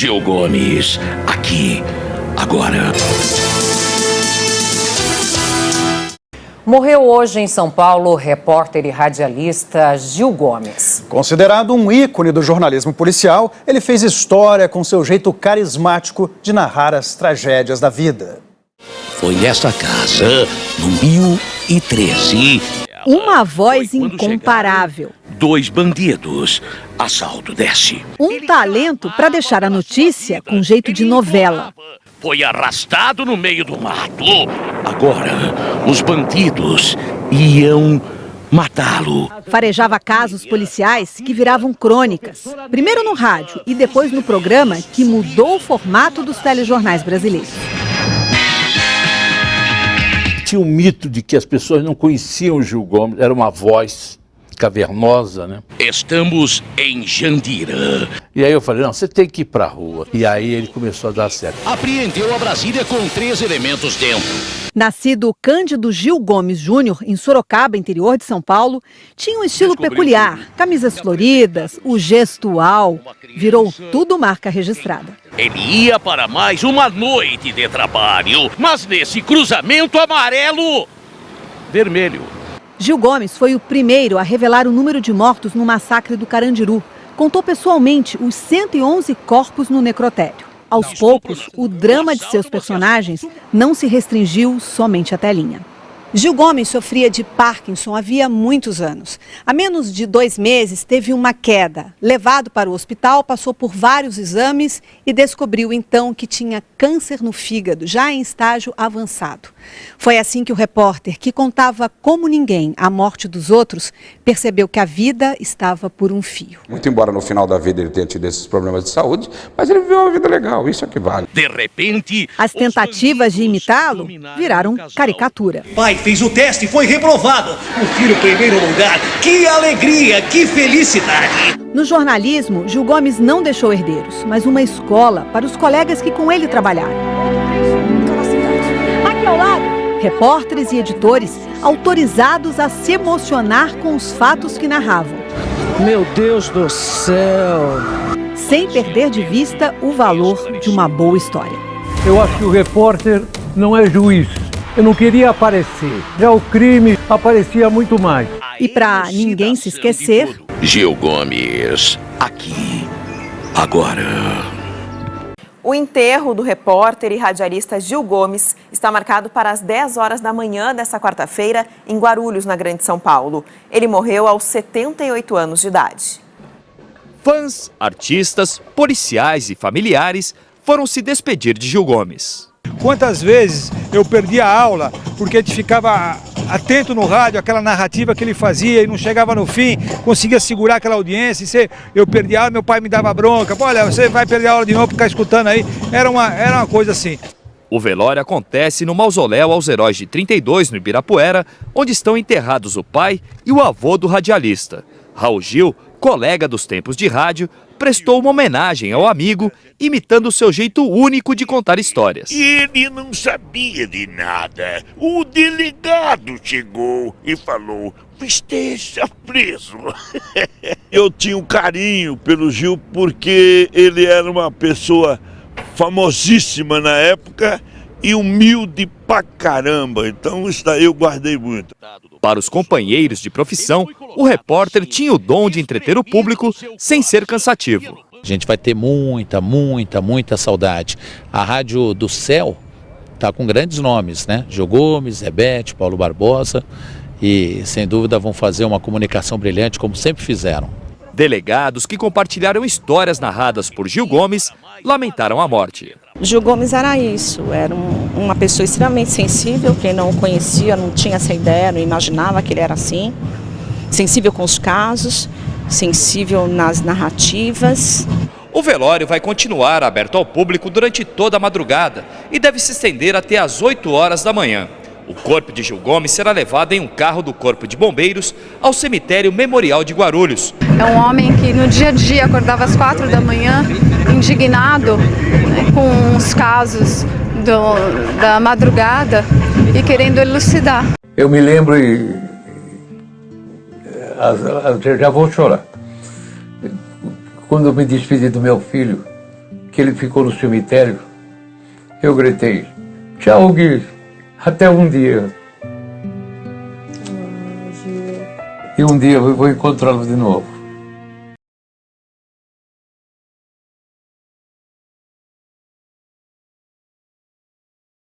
Gil Gomes, aqui, agora. Morreu hoje em São Paulo o repórter e radialista Gil Gomes. Considerado um ícone do jornalismo policial, ele fez história com seu jeito carismático de narrar as tragédias da vida. Foi nesta casa, no 1013. Uma voz incomparável. 2 bandidos. Assalto desce. Um talento para deixar a notícia com jeito de novela. Foi arrastado no meio do mato. Agora, os bandidos iam matá-lo. Farejava casos policiais que viravam crônicas. Primeiro no rádio e depois no programa que mudou o formato dos telejornais brasileiros. Tinha um mito de que as pessoas não conheciam o Gil Gomes, era uma voz cavernosa, né? Estamos em Jandira. E aí eu falei, não, você tem que ir pra rua. E aí ele começou a dar certo. Apreendeu a Brasília com 3 elementos dentro. Nascido Cândido Gil Gomes Júnior, em Sorocaba, interior de São Paulo, tinha um estilo peculiar. Camisas floridas, o gestual, virou tudo marca registrada. Ele ia para mais uma noite de trabalho, mas nesse cruzamento amarelo, vermelho. Gil Gomes foi o primeiro a revelar o número de mortos no massacre do Carandiru. Contou pessoalmente os 111 corpos no necrotério. Aos poucos, o drama de seus personagens não se restringiu somente à telinha. Gil Gomes sofria de Parkinson havia muitos anos. Há menos de 2 meses teve uma queda. Levado para o hospital, passou por vários exames e descobriu então que tinha câncer no fígado, já em estágio avançado. Foi assim que o repórter, que contava como ninguém a morte dos outros, percebeu que a vida estava por um fio. Muito embora no final da vida ele tenha tido esses problemas de saúde, mas ele viveu uma vida legal, isso é que vale. De repente, as tentativas de imitá-lo viraram caricatura. Pai fez o teste e foi reprovado. O filho primeiro lugar. Que alegria, que felicidade. No jornalismo, Gil Gomes não deixou herdeiros, mas uma escola para os colegas que com ele trabalharam. Aqui ao lado, repórteres e editores autorizados a se emocionar com os fatos que narravam. Meu Deus do céu! Sem perder de vista o valor de uma boa história. Eu acho que o repórter não é juiz. Eu não queria aparecer. Já o crime aparecia muito mais. E para ninguém se esquecer... Gil Gomes, aqui, agora. O enterro do repórter e radialista Gil Gomes está marcado para as 10 horas da manhã desta quarta-feira em Guarulhos, na Grande São Paulo. Ele morreu aos 78 anos de idade. Fãs, artistas, policiais e familiares foram se despedir de Gil Gomes. Quantas vezes eu perdi a aula porque a gente ficava atento no rádio, aquela narrativa que ele fazia e não chegava no fim, conseguia segurar aquela audiência. Eu perdi a aula, meu pai me dava bronca. Olha, você vai perder a aula de novo por ficar escutando aí. Era uma coisa assim. O velório acontece no mausoléu aos Heróis de 32, no Ibirapuera, onde estão enterrados o pai e o avô do radialista. Raul Gil, colega dos tempos de rádio, prestou uma homenagem ao amigo, imitando o seu jeito único de contar histórias. Ele não sabia de nada. O delegado chegou e falou: esteja preso. Eu tinha um carinho pelo Gil porque ele era uma pessoa famosíssima na época e humilde pra caramba. Então isso daí eu guardei muito. Para os companheiros de profissão, o repórter tinha o dom de entreter o público sem ser cansativo. A gente vai ter muita saudade. A Rádio do Céu está com grandes nomes, né? Gil Gomes, Rebete, Paulo Barbosa e sem dúvida vão fazer uma comunicação brilhante como sempre fizeram. Delegados que compartilharam histórias narradas por Gil Gomes lamentaram a morte. Gil Gomes era isso, era uma pessoa extremamente sensível, quem não o conhecia não tinha essa ideia, não imaginava que ele era assim. Sensível com os casos, sensível nas narrativas. O velório vai continuar aberto ao público durante toda a madrugada e deve se estender até às 8 horas da manhã. O corpo de Gil Gomes será levado em um carro do Corpo de Bombeiros ao cemitério Memorial de Guarulhos. É um homem que no dia a dia acordava às 4 da manhã, indignado, né, com os casos da madrugada e querendo elucidar. Eu me lembro já vou chorar. Quando eu me despedi do meu filho, que ele ficou no cemitério, eu gritei: tchau, Gui, até um dia. E um dia eu vou encontrá-lo de novo.